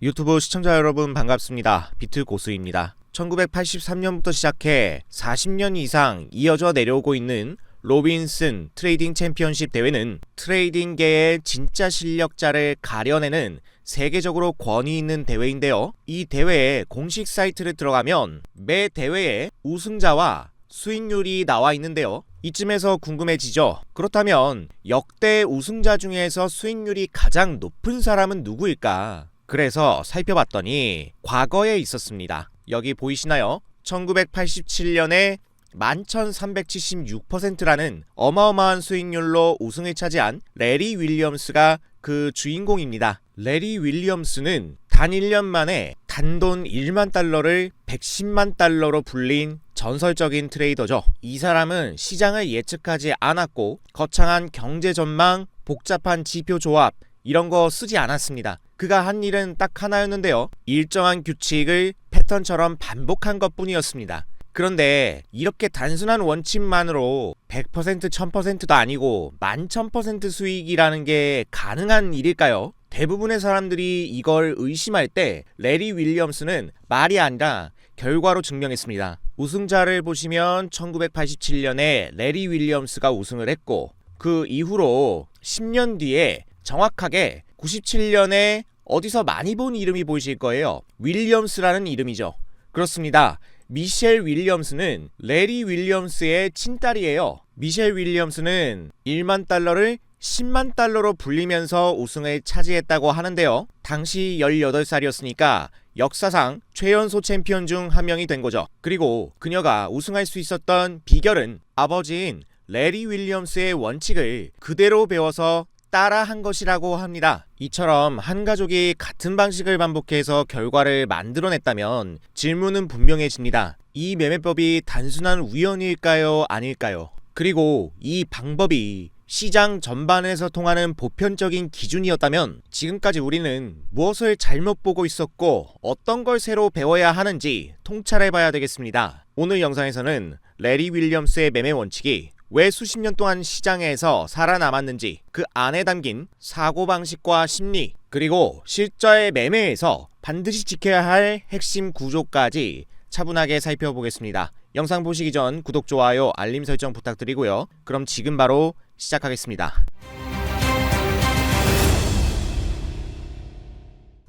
유튜브 시청자 여러분 반갑습니다. 비트 고수입니다. 1983년부터 시작해 40년 이상 이어져 내려오고 있는 로빈슨 트레이딩 챔피언십 대회는 트레이딩계의 진짜 실력자를 가려내는 세계적으로 권위 있는 대회인데요. 이 대회의 공식 사이트를 들어가면 매 대회의 우승자와 수익률이 나와 있는데요. 이쯤에서 궁금해지죠? 그렇다면 역대 우승자 중에서 수익률이 가장 높은 사람은 누구일까? 그래서 살펴봤더니 과거에 있었습니다. 여기 보이시나요? 1987년에 11,376%라는 어마어마한 수익률로 우승을 차지한 레리 윌리엄스가 그 주인공입니다. 레리 윌리엄스는 단 1년 만에 단돈 1만 달러를 110만 달러로 불린 전설적인 트레이더죠. 이 사람은 시장을 예측하지 않았고 거창한 경제 전망, 복잡한 지표 조합 이런 거 쓰지 않았습니다. 그가 한 일은 딱 하나였는데요. 일정한 규칙을 패턴처럼 반복한 것뿐이었습니다. 그런데 이렇게 단순한 원칙만으로 100% 1000%도 아니고 11,000% 수익이라는 게 가능한 일일까요? 대부분의 사람들이 이걸 의심할 때 레리 윌리엄스는 말이 아니라 결과로 증명했습니다. 우승자를 보시면 1987년에 레리 윌리엄스가 우승을 했고 그 이후로 10년 뒤에 정확하게 97년에 어디서 많이 본 이름이 보이실 거예요. 윌리엄스라는 이름이죠. 그렇습니다. 미셸 윌리엄스는 레리 윌리엄스의 친딸이에요. 미셸 윌리엄스는 1만 달러를 10만 달러로 불리면서 우승을 차지했다고 하는데요. 당시 18살이었으니까 역사상 최연소 챔피언 중 한 명이 된 거죠. 그리고 그녀가 우승할 수 있었던 비결은 아버지인 레리 윌리엄스의 원칙을 그대로 배워서 따라한 것이라고 합니다. 이처럼 한 가족이 같은 방식을 반복해서 결과를 만들어냈다면 질문은 분명해집니다. 이 매매법이 단순한 우연일까요? 아닐까요? 그리고 이 방법이 시장 전반에서 통하는 보편적인 기준이었다면 지금까지 우리는 무엇을 잘못 보고 있었고 어떤 걸 새로 배워야 하는지 통찰해봐야 되겠습니다. 오늘 영상에서는 레리 윌리엄스의 매매 원칙이 왜 수십 년 동안 시장에서 살아남았는지, 그 안에 담긴 사고방식과 심리, 그리고 실제 매매에서 반드시 지켜야 할 핵심 구조까지 차분하게 살펴보겠습니다. 영상 보시기 전 구독, 좋아요, 알림 설정 부탁드리고요. 그럼 지금 바로 시작하겠습니다.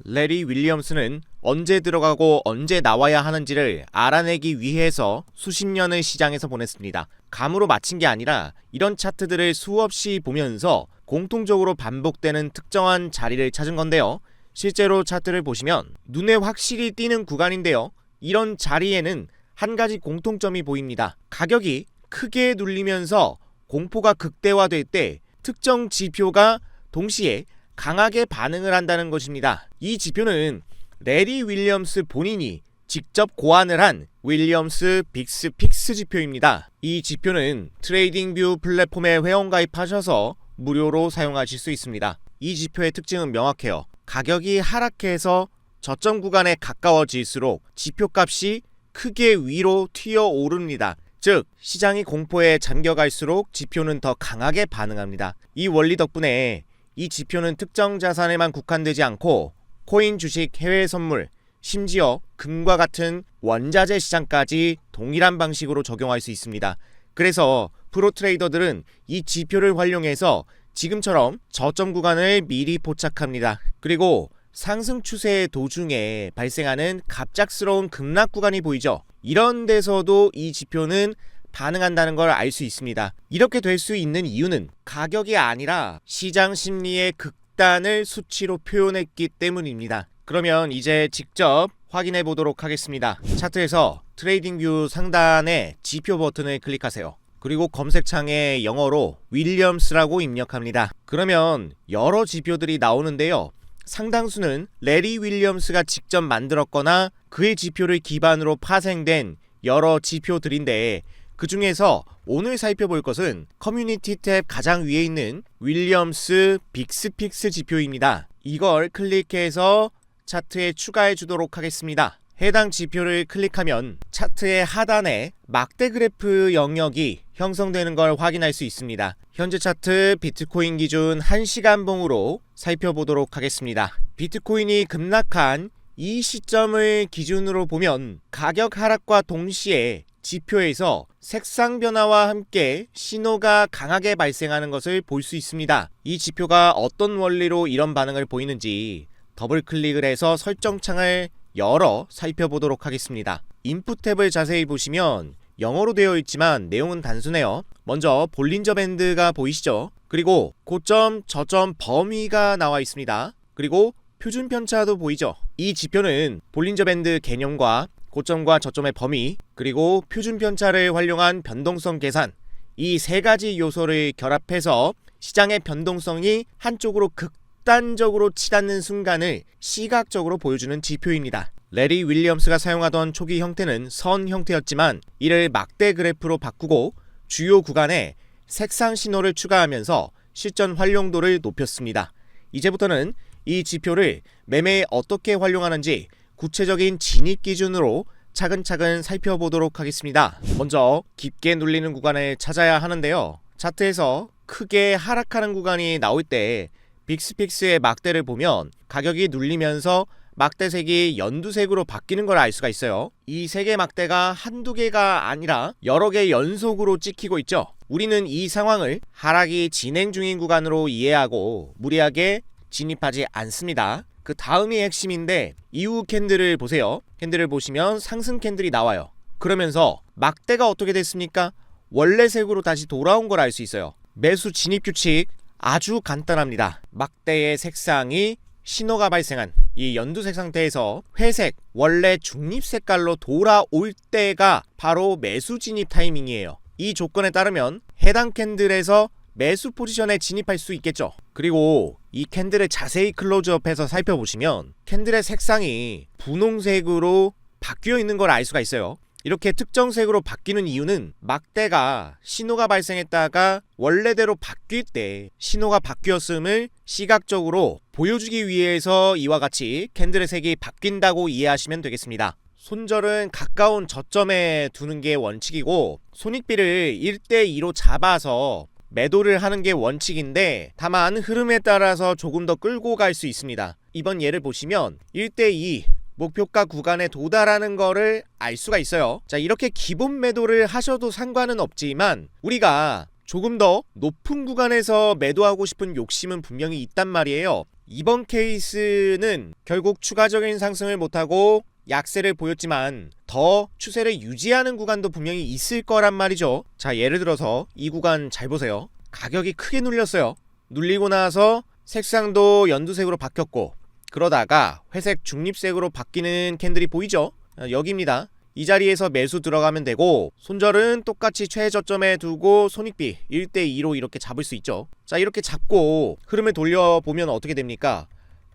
레리 윌리엄스는 언제 들어가고 언제 나와야 하는지를 알아내기 위해서 수십 년을 시장에서 보냈습니다. 감으로 마친 게 아니라 이런 차트들을 수없이 보면서 공통적으로 반복되는 특정한 자리를 찾은 건데요. 실제로 차트를 보시면 눈에 확실히 띄는 구간인데요. 이런 자리에는 한 가지 공통점이 보입니다. 가격이 크게 눌리면서 공포가 극대화될 때 특정 지표가 동시에 강하게 반응을 한다는 것입니다. 이 지표는 레리 윌리엄스 본인이 직접 고안을 한 윌리엄스 빅스 픽스 지표입니다. 이 지표는 트레이딩뷰 플랫폼에 회원가입하셔서 무료로 사용하실 수 있습니다. 이 지표의 특징은 명확해요. 가격이 하락해서 저점 구간에 가까워질수록 지표값이 크게 위로 튀어오릅니다. 즉 시장이 공포에 잠겨갈수록 지표는 더 강하게 반응합니다. 이 원리 덕분에 이 지표는 특정 자산에만 국한되지 않고 코인, 주식, 해외 선물, 심지어 금과 같은 원자재 시장까지 동일한 방식으로 적용할 수 있습니다. 그래서 프로 트레이더들은 이 지표를 활용해서 지금처럼 저점 구간을 미리 포착합니다. 그리고 상승 추세의 도중에 발생하는 갑작스러운 급락 구간이 보이죠? 이런 데서도 이 지표는 반응한다는 걸 알 수 있습니다. 이렇게 될 수 있는 이유는 가격이 아니라 시장 심리의 극단을 수치로 표현했기 때문입니다. 그러면 이제 직접 확인해 보도록 하겠습니다. 차트에서 트레이딩뷰 상단에 지표 버튼을 클릭하세요. 그리고 검색창에 영어로 윌리엄스라고 입력합니다. 그러면 여러 지표들이 나오는데요. 상당수는 레리 윌리엄스가 직접 만들었거나 그의 지표를 기반으로 파생된 여러 지표들인데 그 중에서 오늘 살펴볼 것은 커뮤니티 탭 가장 위에 있는 윌리엄스 빅스 픽스 지표입니다. 이걸 클릭해서 차트에 추가해 주도록 하겠습니다. 해당 지표를 클릭하면 차트의 하단에 막대 그래프 영역이 형성되는 걸 확인할 수 있습니다. 현재 차트 비트코인 기준 1시간 봉으로 살펴보도록 하겠습니다. 비트코인이 급락한 이 시점을 기준으로 보면 가격 하락과 동시에 지표에서 색상 변화와 함께 신호가 강하게 발생하는 것을 볼 수 있습니다. 이 지표가 어떤 원리로 이런 반응을 보이는지 더블 클릭을 해서 설정 창을 열어 살펴보도록 하겠습니다. 인풋 탭을 자세히 보시면 영어로 되어 있지만 내용은 단순해요. 먼저 볼린저 밴드가 보이시죠? 그리고 고점, 저점 범위가 나와 있습니다. 그리고 표준 편차도 보이죠? 이 지표는 볼린저 밴드 개념과 고점과 저점의 범위, 그리고 표준 편차를 활용한 변동성 계산, 이 세 가지 요소를 결합해서 시장의 변동성이 한쪽으로 극단적으로 치닫는 순간을 시각적으로 보여주는 지표입니다. 레리 윌리엄스가 사용하던 초기 형태는 선 형태였지만 이를 막대 그래프로 바꾸고 주요 구간에 색상 신호를 추가하면서 실전 활용도를 높였습니다. 이제부터는 이 지표를 매매에 어떻게 활용하는지 구체적인 진입 기준으로 차근차근 살펴보도록 하겠습니다. 먼저 깊게 눌리는 구간을 찾아야 하는데요. 차트에서 크게 하락하는 구간이 나올 때 빅스픽스의 막대를 보면 가격이 눌리면서 막대색이 연두색으로 바뀌는 걸 알 수가 있어요. 이 세 개 막대가 한두 개가 아니라 여러 개 연속으로 찍히고 있죠. 우리는 이 상황을 하락이 진행 중인 구간으로 이해하고 무리하게 진입하지 않습니다. 그 다음이 핵심인데 이후 캔들을 보세요. 캔들을 보시면 상승 캔들이 나와요. 그러면서 막대가 어떻게 됐습니까? 원래 색으로 다시 돌아온 걸 알 수 있어요. 매수 진입 규칙 아주 간단합니다. 막대의 색상이 신호가 발생한 이 연두색 상태에서 회색, 원래 중립 색깔로 돌아올 때가 바로 매수 진입 타이밍이에요. 이 조건에 따르면 해당 캔들에서 매수 포지션에 진입할 수 있겠죠. 그리고 이 캔들을 자세히 클로즈업해서 살펴보시면 캔들의 색상이 분홍색으로 바뀌어 있는 걸 알 수가 있어요. 이렇게 특정 색으로 바뀌는 이유는 막대가 신호가 발생했다가 원래대로 바뀔 때 신호가 바뀌었음을 시각적으로 보여주기 위해서 이와 같이 캔들의 색이 바뀐다고 이해하시면 되겠습니다. 손절은 가까운 저점에 두는 게 원칙이고 손익비를 1대2로 잡아서 매도를 하는 게 원칙인데 다만 흐름에 따라서 조금 더 끌고 갈 수 있습니다. 이번 예를 보시면 1대2 목표가 구간에 도달하는 거를 알 수가 있어요. 자, 이렇게 기본 매도를 하셔도 상관은 없지만 우리가 조금 더 높은 구간에서 매도하고 싶은 욕심은 분명히 있단 말이에요. 이번 케이스는 결국 추가적인 상승을 못하고 약세를 보였지만 더 추세를 유지하는 구간도 분명히 있을 거란 말이죠. 자, 예를 들어서 이 구간 잘 보세요. 가격이 크게 눌렸어요. 눌리고 나서 색상도 연두색으로 바뀌었고 그러다가 회색 중립색으로 바뀌는 캔들이 보이죠? 여기입니다. 이 자리에서 매수 들어가면 되고 손절은 똑같이 최저점에 두고 손익비 1대2로 이렇게 잡을 수 있죠. 자, 이렇게 잡고 흐름을 돌려보면 어떻게 됩니까?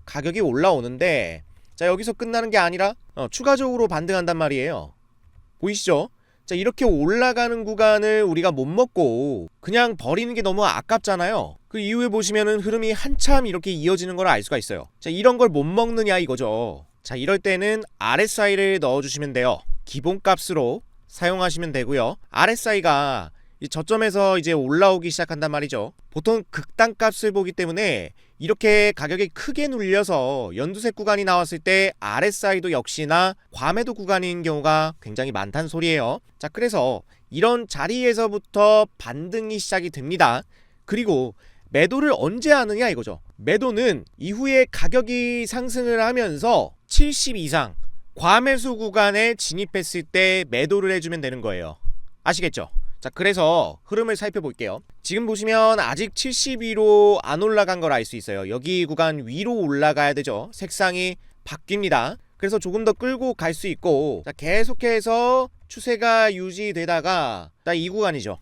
가격이 올라오는데 자, 여기서 끝나는 게 아니라 추가적으로 반등한단 말이에요. 보이시죠? 자, 이렇게 올라가는 구간을 우리가 못 먹고 그냥 버리는 게 너무 아깝잖아요. 그 이후에 보시면은 흐름이 한참 이렇게 이어지는 걸 알 수가 있어요. 자, 이런 걸 못 먹느냐 이거죠. 자, 이럴 때는 RSI를 넣어주시면 돼요. 기본값으로 사용하시면 되고요. RSI가 저점에서 이제 올라오기 시작한단 말이죠. 보통 극단값을 보기 때문에 이렇게 가격이 크게 눌려서 연두색 구간이 나왔을 때 RSI도 역시나 과매도 구간인 경우가 굉장히 많다는 소리예요. 자, 그래서 이런 자리에서부터 반등이 시작이 됩니다. 그리고 매도를 언제 하느냐 이거죠. 매도는 이후에 가격이 상승을 하면서 70 이상 과매수 구간에 진입했을 때 매도를 해주면 되는 거예요. 아시겠죠? 자, 그래서 흐름을 살펴볼게요. 지금 보시면 아직 70위로 안 올라간 걸 알 수 있어요. 여기 구간 위로 올라가야 되죠. 색상이 바뀝니다. 그래서 조금 더 끌고 갈 수 있고 자, 계속해서 추세가 유지되다가 자, 이 구간이죠.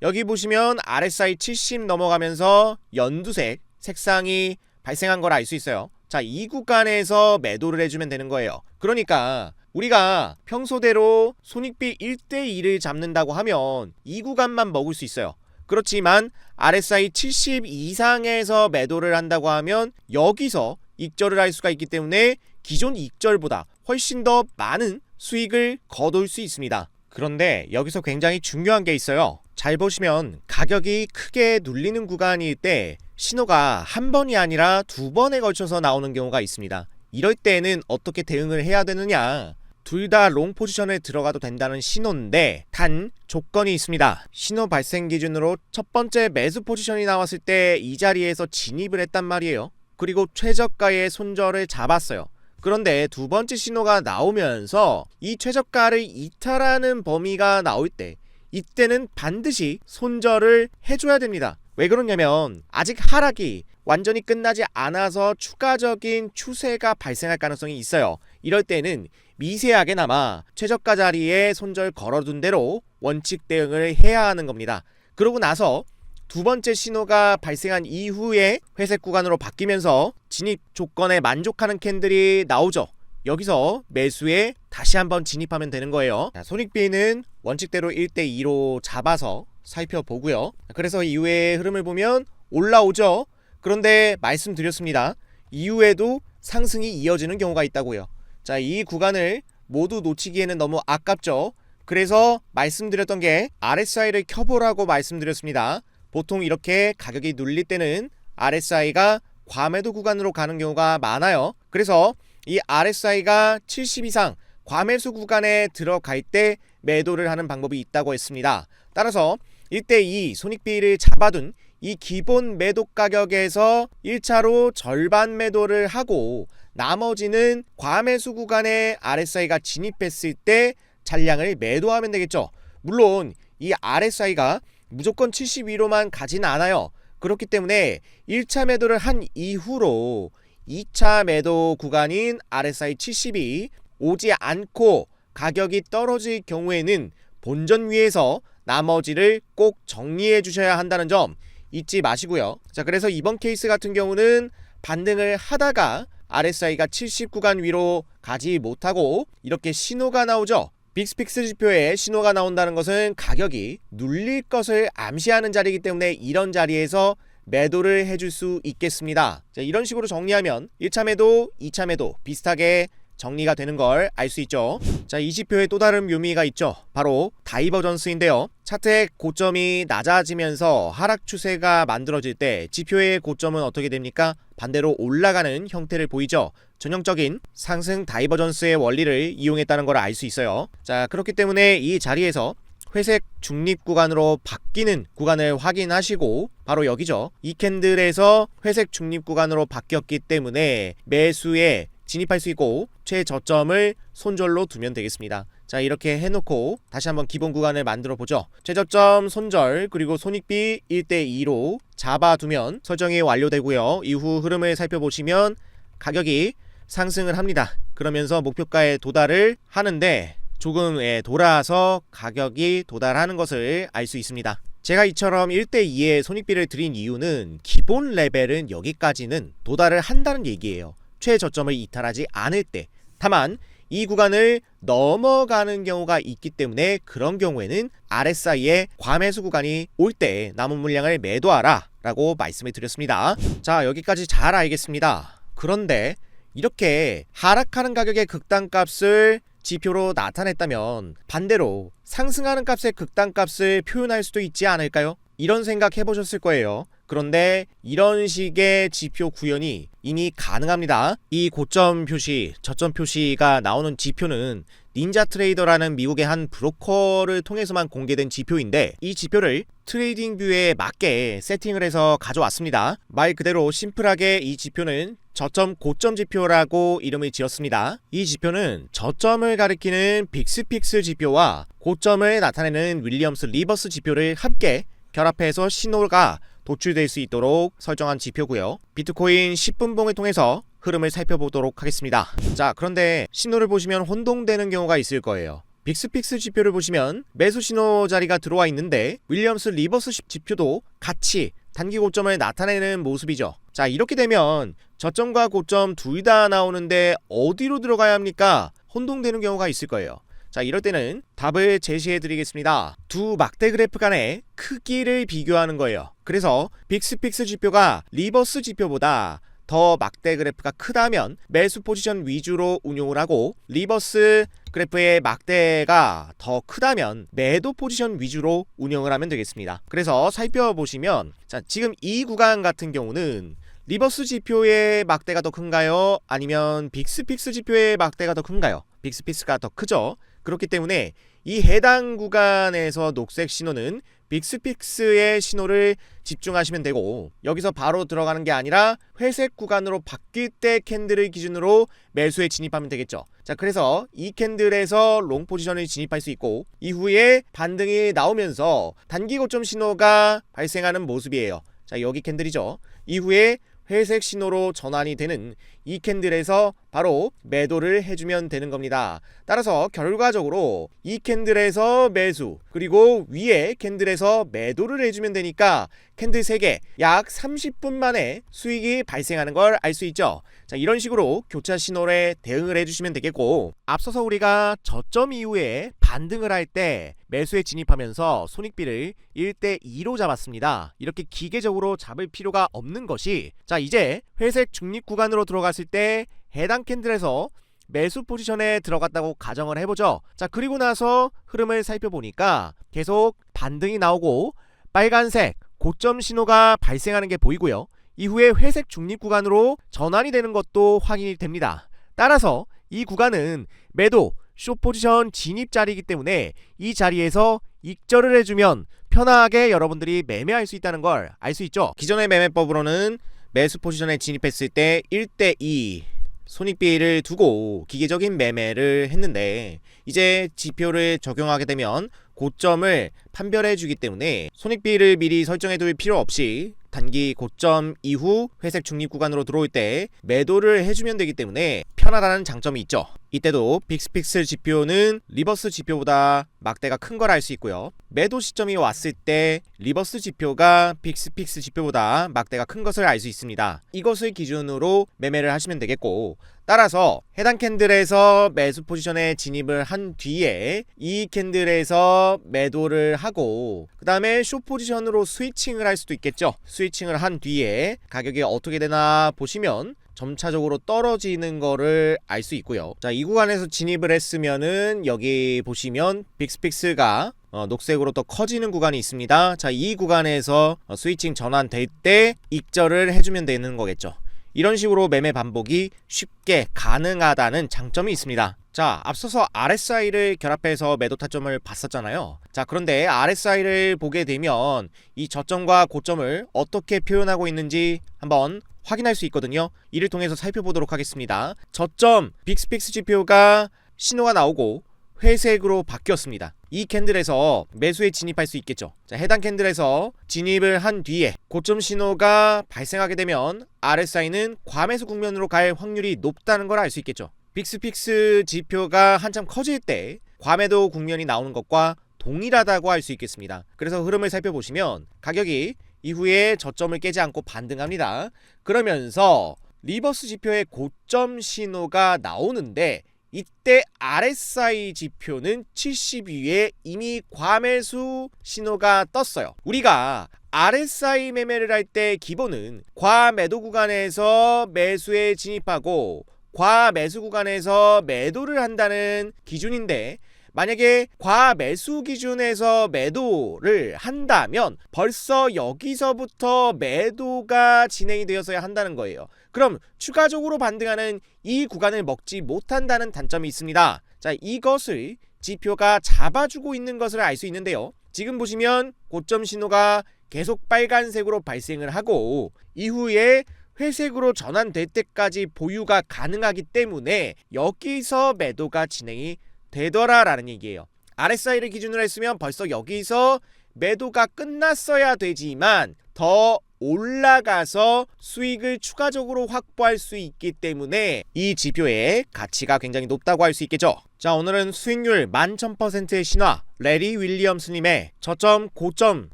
여기 보시면 RSI 70 넘어가면서 연두색 색상이 발생한 걸 알 수 있어요. 자, 이 구간에서 매도를 해주면 되는 거예요. 그러니까 우리가 평소대로 손익비 1대2를 잡는다고 하면 이 구간만 먹을 수 있어요. 그렇지만 RSI 70 이상에서 매도를 한다고 하면 여기서 익절을 할 수가 있기 때문에 기존 익절보다 훨씬 더 많은 수익을 거둘 수 있습니다. 그런데 여기서 굉장히 중요한 게 있어요. 잘 보시면 가격이 크게 눌리는 구간일 때 신호가 한 번이 아니라 두 번에 걸쳐서 나오는 경우가 있습니다. 이럴 때는 어떻게 대응을 해야 되느냐? 둘 다 롱 포지션에 들어가도 된다는 신호인데 단 조건이 있습니다. 신호 발생 기준으로 첫 번째 매수 포지션이 나왔을 때 이 자리에서 진입을 했단 말이에요. 그리고 최저가의 손절을 잡았어요. 그런데 두 번째 신호가 나오면서 이 최저가를 이탈하는 범위가 나올 때 이때는 반드시 손절을 해줘야 됩니다. 왜 그러냐면 아직 하락이 완전히 끝나지 않아서 추가적인 추세가 발생할 가능성이 있어요. 이럴 때는 미세하게나마 최저가 자리에 손절 걸어둔 대로 원칙 대응을 해야 하는 겁니다. 그러고 나서 두 번째 신호가 발생한 이후에 회색 구간으로 바뀌면서 진입 조건에 만족하는 캔들이 나오죠. 여기서 매수에 다시 한번 진입하면 되는 거예요. 손익비는 원칙대로 1대2로 잡아서 살펴보고요. 그래서 이후의 흐름을 보면 올라오죠. 그런데 말씀드렸습니다. 이후에도 상승이 이어지는 경우가 있다고요. 자, 이 구간을 모두 놓치기에는 너무 아깝죠. 그래서 말씀드렸던 게 RSI를 켜보라고 말씀드렸습니다. 보통 이렇게 가격이 눌릴 때는 RSI가 과매도 구간으로 가는 경우가 많아요. 그래서 이 RSI가 70 이상 과매수 구간에 들어갈 때 매도를 하는 방법이 있다고 했습니다. 따라서 1대2 손익비를 잡아둔 이 기본 매도 가격에서 1차로 절반 매도를 하고 나머지는 과매수 구간에 RSI가 진입했을 때 잔량을 매도하면 되겠죠. 물론 이 RSI가 무조건 72로만 가진 않아요. 그렇기 때문에 1차 매도를 한 이후로 2차 매도 구간인 RSI 70이 오지 않고 가격이 떨어질 경우에는 본전 위에서 나머지를 꼭 정리해 주셔야 한다는 점 잊지 마시고요. 자, 그래서 이번 케이스 같은 경우는 반등을 하다가 RSI가 70 구간 위로 가지 못하고 이렇게 신호가 나오죠. 빅스픽스 지표에 신호가 나온다는 것은 가격이 눌릴 것을 암시하는 자리이기 때문에 이런 자리에서 매도를 해줄 수 있겠습니다. 자, 이런 식으로 정리하면 1차 매도, 2차 매도 비슷하게 정리가 되는 걸 알 수 있죠. 자, 이 지표에 또 다른 묘미가 있죠. 바로 다이버전스인데요. 차트의 고점이 낮아지면서 하락 추세가 만들어질 때 지표의 고점은 어떻게 됩니까? 반대로 올라가는 형태를 보이죠. 전형적인 상승 다이버전스의 원리를 이용했다는 걸 알 수 있어요. 자, 그렇기 때문에 이 자리에서 회색 중립 구간으로 바뀌는 구간을 확인하시고 바로 여기죠. 이 캔들에서 회색 중립 구간으로 바뀌었기 때문에 매수에 진입할 수 있고 최저점을 손절로 두면 되겠습니다. 자, 이렇게 해놓고 다시 한번 기본 구간을 만들어 보죠. 최저점 손절 그리고 손익비 1대2로 잡아두면 설정이 완료되고요. 이후 흐름을 살펴보시면 가격이 상승을 합니다. 그러면서 목표가에 도달을 하는데 조금 돌아서 가격이 도달하는 것을 알 수 있습니다. 제가 이처럼 1대2의 손익비를 드린 이유는 기본 레벨은 여기까지는 도달을 한다는 얘기예요. 최저점을 이탈하지 않을 때. 다만 이 구간을 넘어가는 경우가 있기 때문에 그런 경우에는 RSI의 과매수 구간이 올 때 남은 물량을 매도하라 라고 말씀을 드렸습니다. 자, 여기까지 잘 알겠습니다. 그런데 이렇게 하락하는 가격의 극단값을 지표로 나타냈다면 반대로 상승하는 값의 극단값을 표현할 수도 있지 않을까요? 이런 생각 해보셨을 거예요. 그런데 이런 식의 지표 구현이 이미 가능합니다. 이 고점 표시, 저점 표시가 나오는 지표는 닌자트레이더라는 미국의 한 브로커를 통해서만 공개된 지표인데 이 지표를 트레이딩 뷰에 맞게 세팅을 해서 가져왔습니다. 말 그대로 심플하게 이 지표는 저점 고점 지표라고 이름을 지었습니다. 이 지표는 저점을 가리키는 빅스픽스 지표와 고점을 나타내는 윌리엄스 리버스 지표를 함께 결합해서 신호가 도출될 수 있도록 설정한 지표고요. 비트코인 10분봉을 통해서 흐름을 살펴보도록 하겠습니다. 자, 그런데 신호를 보시면 혼동되는 경우가 있을 거예요. 빅스픽스 지표를 보시면 매수 신호 자리가 들어와 있는데 윌리엄스 리버스 지표도 같이 단기 고점을 나타내는 모습이죠. 자, 이렇게 되면 저점과 고점 둘 다 나오는데 어디로 들어가야 합니까? 혼동되는 경우가 있을 거예요. 자, 이럴 때는 답을 제시해 드리겠습니다. 두 막대 그래프 간의 크기를 비교하는 거예요. 그래서 빅스픽스 지표가 리버스 지표보다 더 막대 그래프가 크다면 매수 포지션 위주로 운용을 하고, 리버스 그래프의 막대가 더 크다면 매도 포지션 위주로 운영을 하면 되겠습니다. 그래서 살펴보시면, 자, 지금 이 구간 같은 경우는 리버스 지표의 막대가 더 큰가요? 아니면 빅스픽스 지표의 막대가 더 큰가요? 빅스픽스가 더 크죠. 그렇기 때문에 이 해당 구간에서 녹색 신호는 빅스픽스의 신호를 집중하시면 되고, 여기서 바로 들어가는 게 아니라 회색 구간으로 바뀔 때 캔들을 기준으로 매수에 진입하면 되겠죠. 자, 그래서 이 캔들에서 롱 포지션을 진입할 수 있고, 이후에 반등이 나오면서 단기 고점 신호가 발생하는 모습이에요. 자, 여기 캔들이죠. 이후에 회색 신호로 전환이 되는 이 캔들에서 바로 매도를 해주면 되는 겁니다. 따라서 결과적으로 이 캔들에서 매수, 그리고 위에 캔들에서 매도를 해주면 되니까 캔들 3개 약 30분 만에 수익이 발생하는 걸 알 수 있죠. 자, 이런 식으로 교차 신호에 대응을 해주시면 되겠고, 앞서서 우리가 저점 이후에 반등을 할 때 매수에 진입하면서 손익비를 1대2로 잡았습니다. 이렇게 기계적으로 잡을 필요가 없는 것이, 자, 이제 회색 중립 구간으로 들어갔을 때 해당 캔들에서 매수 포지션에 들어갔다고 가정을 해보죠. 자, 그리고 나서 흐름을 살펴보니까 계속 반등이 나오고 빨간색 고점 신호가 발생하는 게 보이고요. 이후에 회색 중립 구간으로 전환이 되는 것도 확인이 됩니다. 따라서 이 구간은 매도 숏 포지션 진입 자리이기 때문에 이 자리에서 익절을 해주면 편하게 여러분들이 매매할 수 있다는 걸 알 수 있죠. 기존의 매매법으로는 매수 포지션에 진입했을 때 1대2 손익비를 두고 기계적인 매매를 했는데, 이제 지표를 적용하게 되면 고점을 판별해 주기 때문에 손익비를 미리 설정해 둘 필요 없이 단기 고점 이후 회색 중립 구간으로 들어올 때 매도를 해주면 되기 때문에 편하다는 장점이 있죠. 이때도 빅스픽스 지표는 리버스 지표보다 막대가 큰 걸 알 수 있고요. 매도 시점이 왔을 때 리버스 지표가 빅스픽스 지표보다 막대가 큰 것을 알 수 있습니다. 이것을 기준으로 매매를 하시면 되겠고, 따라서 해당 캔들에서 매수 포지션에 진입을 한 뒤에 이 캔들에서 매도를 하고, 그 다음에 숏 포지션으로 스위칭을 할 수도 있겠죠. 스위칭을 한 뒤에 가격이 어떻게 되나 보시면 점차적으로 떨어지는 거를 알 수 있고요. 자, 이 구간에서 진입을 했으면은 여기 보시면 빅스픽스가 녹색으로 또 커지는 구간이 있습니다. 자, 이 구간에서 스위칭 전환될 때 익절을 해주면 되는 거겠죠. 이런 식으로 매매 반복이 쉽게 가능하다는 장점이 있습니다. 자, 앞서서 RSI를 결합해서 매도 타점을 봤었잖아요. 자, 그런데 RSI를 보게 되면 이 저점과 고점을 어떻게 표현하고 있는지 한번 확인할 수 있거든요. 이를 통해서 살펴보도록 하겠습니다. 저점 빅스픽스 지표가 신호가 나오고 회색으로 바뀌었습니다. 이 캔들에서 매수에 진입할 수 있겠죠. 자, 해당 캔들에서 진입을 한 뒤에 고점 신호가 발생하게 되면 RSI는 과매수 국면으로 갈 확률이 높다는 걸 알 수 있겠죠. 빅스픽스 지표가 한참 커질 때 과매도 국면이 나오는 것과 동일하다고 할 수 있겠습니다. 그래서 흐름을 살펴보시면 가격이 이후에 저점을 깨지 않고 반등합니다. 그러면서 리버스 지표의 고점 신호가 나오는데, 이때 RSI 지표는 70위에 이미 과매수 신호가 떴어요. 우리가 RSI 매매를 할 때 기본은 과매도 구간에서 매수에 진입하고 과매수 구간에서 매도를 한다는 기준인데, 만약에 과매수 기준에서 매도를 한다면 벌써 여기서부터 매도가 진행이 되었어야 한다는 거예요. 그럼 추가적으로 반등하는 이 구간을 먹지 못한다는 단점이 있습니다. 자, 이것을 지표가 잡아주고 있는 것을 알 수 있는데요. 지금 보시면 고점 신호가 계속 빨간색으로 발생을 하고 이후에 회색으로 전환될 때까지 보유가 가능하기 때문에 여기서 매도가 진행이 되더라라는 얘기예요. RSI를 기준으로 했으면 벌써 여기서 매도가 끝났어야 되지만 더 올라가서 수익을 추가적으로 확보할 수 있기 때문에 이 지표의 가치가 굉장히 높다고 할 수 있겠죠. 자, 오늘은 수익률 11,000%의 신화 레리 윌리엄스님의 저점 고점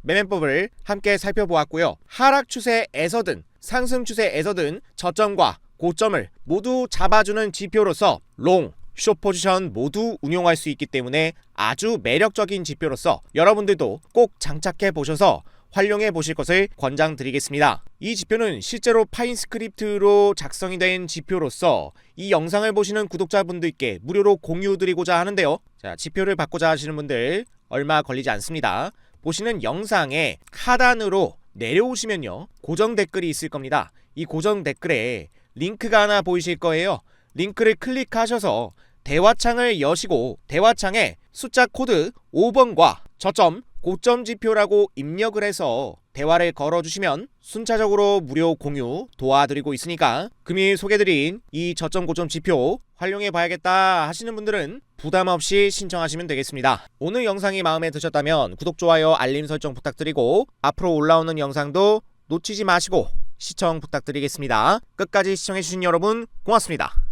매매법을 함께 살펴보았고요. 하락 추세에서든 상승 추세에서든 저점과 고점을 모두 잡아주는 지표로서 롱, 숏 포지션 모두 운용할 수 있기 때문에 아주 매력적인 지표로서 여러분들도 꼭 장착해 보셔서 활용해 보실 것을 권장드리겠습니다. 이 지표는 실제로 파인스크립트로 작성이 된 지표로서 이 영상을 보시는 구독자분들께 무료로 공유드리고자 하는데요. 자, 지표를 받고자 하시는 분들 얼마 걸리지 않습니다. 보시는 영상의 하단으로 내려오시면요, 고정 댓글이 있을 겁니다. 이 고정 댓글에 링크가 하나 보이실 거예요. 링크를 클릭하셔서 대화창을 여시고 대화창에 숫자 코드 5번과 저점, 고점 지표라고 입력을 해서 대화를 걸어주시면 순차적으로 무료 공유 도와드리고 있으니까 금일 소개드린 이 저점 고점 지표 활용해 봐야겠다 하시는 분들은 부담 없이 신청하시면 되겠습니다. 오늘 영상이 마음에 드셨다면 구독, 좋아요, 알림 설정 부탁드리고 앞으로 올라오는 영상도 놓치지 마시고 시청 부탁드리겠습니다. 끝까지 시청해주신 여러분 고맙습니다.